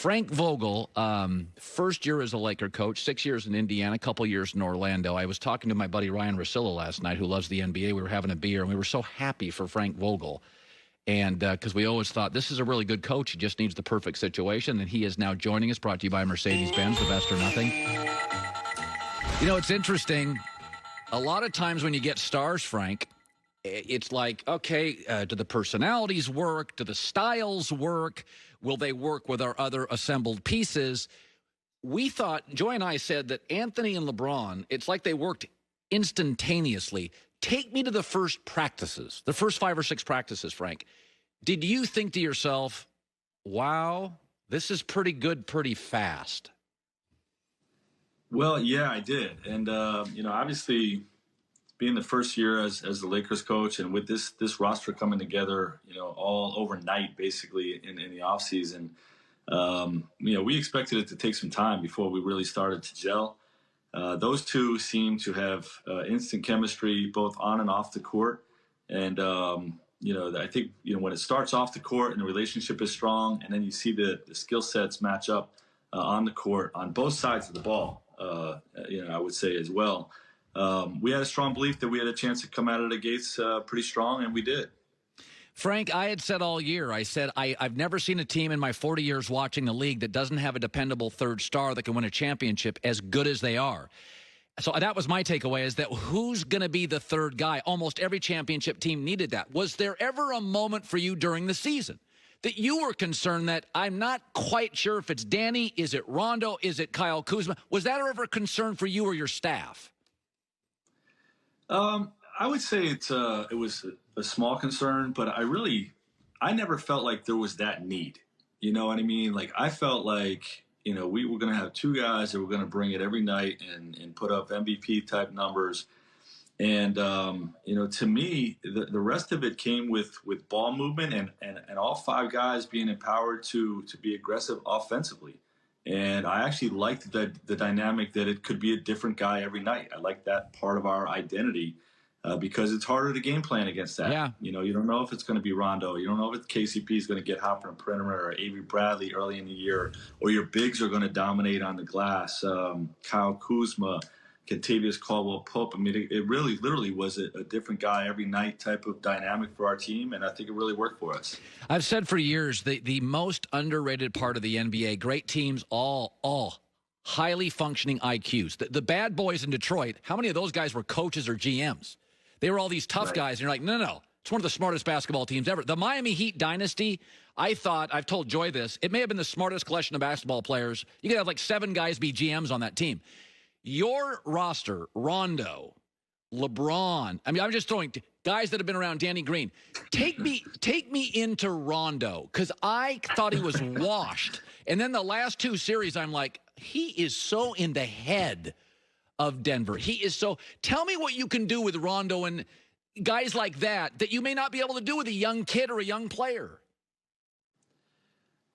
Frank Vogel, first year as a Laker coach, 6 years in Indiana, a couple years in Orlando. I was talking to my buddy Ryan Russillo last night, who loves the NBA. We were having a beer, and we were so happy for Frank Vogel. And because we always thought, this is a really good coach. He just needs the perfect situation. And he is now joining us, brought to you by Mercedes-Benz, the best or nothing. You know, it's interesting. A lot of times when you get stars, Frank, it's like, okay, do the personalities work? Do the styles work? Will they work with our other assembled pieces? We thought, Joy and I said that Anthony and LeBron, it's like they worked instantaneously. Take me to the first practices, the first 5 or 6 practices, Frank. Did you think to yourself, wow, this is pretty good, pretty fast? Well, yeah, I did. And, obviously being the first year as the Lakers coach and with this roster coming together, all overnight, basically in the offseason, we expected it to take some time before we really started to gel. Those two seem to have instant chemistry both on and off the court. And, I think, when it starts off the court and the relationship is strong, and then you see the skill sets match up on the court on both sides of the ball, I would say as well. We had a strong belief that we had a chance to come out of the gates pretty strong, and we did. Frank, I had said all year, I said, I've never seen a team in my 40 years watching the league that doesn't have a dependable third star that can win a championship as good as they are. So that was my takeaway, is that who's going to be the third guy? Almost every championship team needed that. Was there ever a moment for you during the season that you were concerned that I'm not quite sure if it's Danny, is it Rondo, is it Kyle Kuzma? Was that ever a concern for you or your staff? I would say it was a small concern, but I never felt like there was that need. You know what I mean? Like, I felt like, we were going to have 2 guys that were going to bring it every night and put up MVP type numbers. And, to me, the rest of it came with ball movement and all 5 guys being empowered to be aggressive offensively. And I actually liked the dynamic that it could be a different guy every night. I like that part of our identity because it's harder to game plan against that. Yeah. You don't know if it's going to be Rondo. You don't know if KCP is going to get hot from perimeter, or Avery Bradley early in the year, or your bigs are going to dominate on the glass. Kyle Kuzma, Kentavious Caldwell-Pope. I mean, it really literally was a different guy every night type of dynamic for our team, and I think it really worked for us. I've said for years, the most underrated part of the NBA, great teams, all highly functioning IQs. The bad boys in Detroit, how many of those guys were coaches or GMs? They were all these tough guys, and you're like, no. It's one of the smartest basketball teams ever. The Miami Heat dynasty, I thought, I've told Joy this, it may have been the smartest collection of basketball players. You could have like 7 guys be GMs on that team. Your roster, Rondo, LeBron, I mean, I'm just throwing guys that have been around, Danny Green. Take me into Rondo, because I thought he was washed. And then the last 2 series, I'm like, he is so in the head of Denver. He is so. Tell me what you can do with Rondo and guys like that you may not be able to do with a young kid or a young player.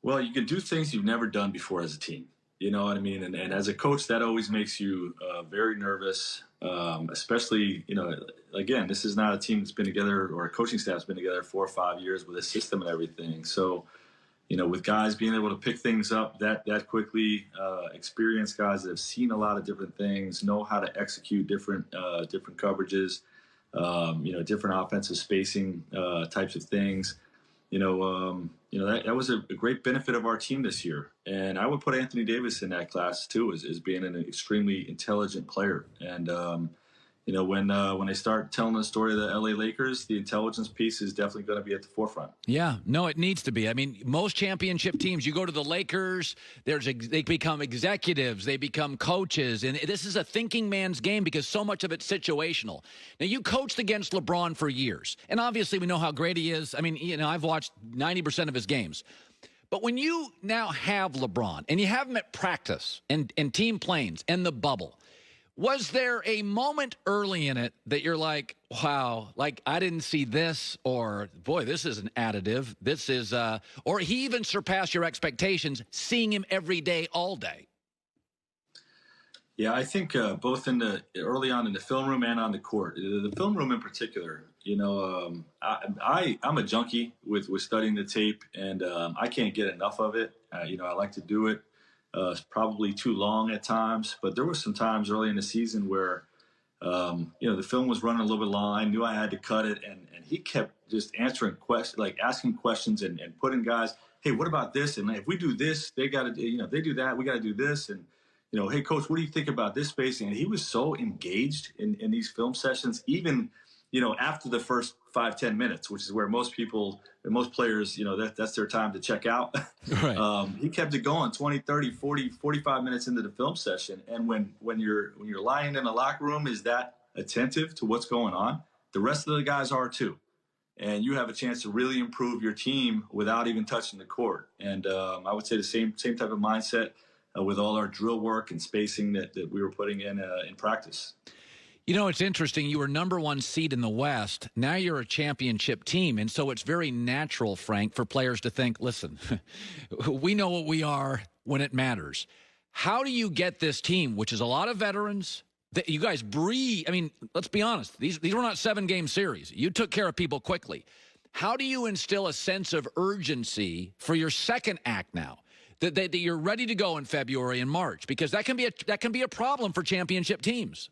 Well, you can do things you've never done before as a team. You know what I mean? And as a coach, that always makes you very nervous, especially, again, this is not a team that's been together, or a coaching staff's been together 4 or 5 years with a system and everything. So, with guys being able to pick things up that quickly, experienced guys that have seen a lot of different things, know how to execute different coverages, different offensive spacing types of things. That was a great benefit of our team this year. And I would put Anthony Davis in that class too, as being an extremely intelligent player. And, when they start telling the story of the LA Lakers, the intelligence piece is definitely going to be at the forefront. Yeah, no, it needs to be. I mean, most championship teams, you go to the Lakers, they become executives, they become coaches, and this is a thinking man's game because so much of it's situational. Now, you coached against LeBron for years, and obviously we know how great he is. I mean, I've watched 90% of his games. But when you now have LeBron, and you have him at practice and team planes and the bubble, was there a moment early in it that you're like, wow, like I didn't see this, or boy, this is an additive. This is, or he even surpassed your expectations seeing him every day, all day? Yeah, I think both early on in the film room and on the court. The film room in particular, I'm a junkie with studying the tape, and I can't get enough of it. I like to do it. It's probably too long at times, but there were some times early in the season where the film was running a little bit long. I knew I had to cut it, and he kept just answering questions, like asking questions and putting guys, hey, what about this? And if we do this, they got to, if they do that, we got to do this. And, hey, coach, what do you think about this spacing? And he was so engaged in these film sessions, even, after the first 5-10 minutes, which is where most players, that's their time to check out. Right. He kept it going 20, 30, 40, 45 minutes into the film session. And when you're lying in the locker room is that attentive to what's going on, the rest of the guys are too. And you have a chance to really improve your team without even touching the court. And I would say the same type of mindset with all our drill work and spacing that we were putting in practice. It's interesting. You were number 1 seed in the West. Now you're a championship team. And so it's very natural, Frank, for players to think, listen, we know what we are when it matters. How do you get this team, which is a lot of veterans, that you guys breathe? I mean, let's be honest. These were not 7-game series. You took care of people quickly. How do you instill a sense of urgency for your second act now? That you're ready to go in February and March? Because that can be a problem for championship teams.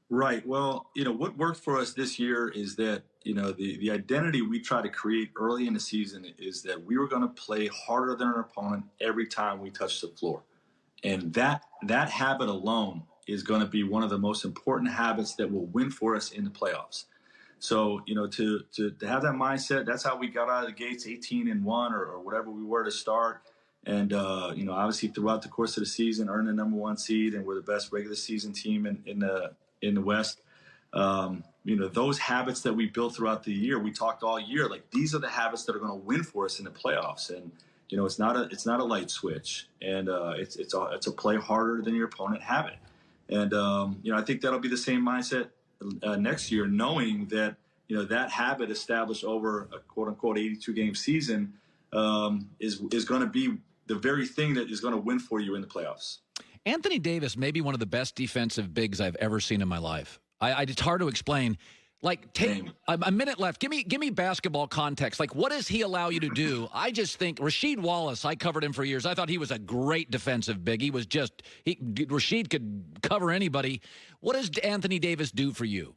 Right. Well, what worked for us this year is that, the identity we try to create early in the season is that we were going to play harder than our opponent every time we touched the floor. And that habit alone is going to be one of the most important habits that will win for us in the playoffs. So, to have that mindset, that's how we got out of the gates 18-1 or whatever we were to start. And, obviously throughout the course of the season, earn the number 1 seed, and we're the best regular season team in the West. Those habits that we built throughout the year, we talked all year, like these are the habits that are going to win for us in the playoffs. And, it's not a light switch, and it's a play harder than your opponent habit. And, I think that'll be the same mindset next year, knowing that, that habit established over a quote unquote 82-game season is going to be the very thing that is going to win for you in the playoffs. Anthony Davis may be one of the best defensive bigs I've ever seen in my life. It's hard to explain. Like, take a minute left. Give me basketball context. Like, what does he allow you to do? I just think Rasheed Wallace, I covered him for years. I thought he was a great defensive big. Rasheed could cover anybody. What does Anthony Davis do for you?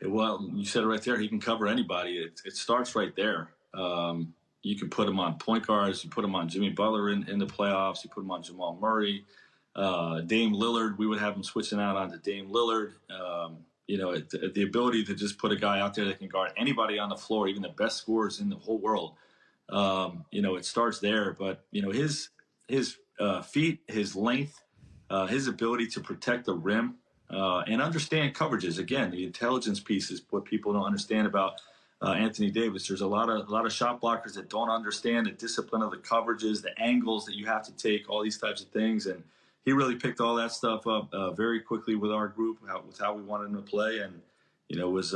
Well, you said it right there. He can cover anybody. It starts right there. You can put him on point guards. You put him on Jimmy Butler in the playoffs. You put him on Jamal Murray, Dame Lillard. We would have him switching out onto Dame Lillard. The ability to just put a guy out there that can guard anybody on the floor, even the best scorers in the whole world. It starts there. But his feet, his length, his ability to protect the rim and understand coverages. Again, the intelligence piece is what people don't understand about Anthony Davis. There's a lot of shot blockers that don't understand the discipline of the coverages, the angles that you have to take, all these types of things. And he really picked all that stuff up very quickly with our group, with how we wanted him to play. And, was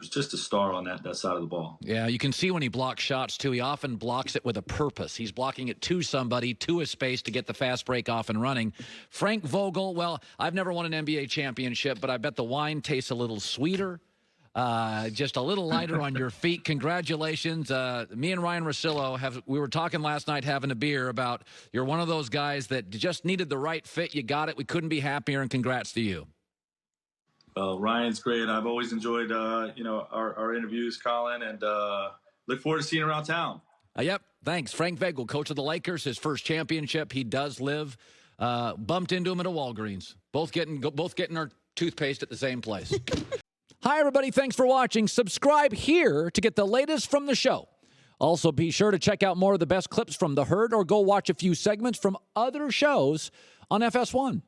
just a star on that side of the ball. Yeah, you can see when he blocks shots, too. He often blocks it with a purpose. He's blocking it to somebody, to a space to get the fast break off and running. Frank Vogel, well, I've never won an NBA championship, but I bet the wine tastes a little sweeter. Just a little lighter on your feet. Congratulations. Me and Ryan Russillo we were talking last night having a beer about you're one of those guys that just needed the right fit. You got it. We couldn't be happier, and congrats to you. Ryan's great. I've always enjoyed, our interviews, Colin, and look forward to seeing you around town. Yep. Thanks. Frank Vogel, coach of the Lakers, his first championship. He does live. Bumped into him at a Walgreens. Both getting our toothpaste at the same place. Hi, everybody. Thanks for watching. Subscribe here to get the latest from the show. Also, be sure to check out more of the best clips from The Herd or go watch a few segments from other shows on FS1.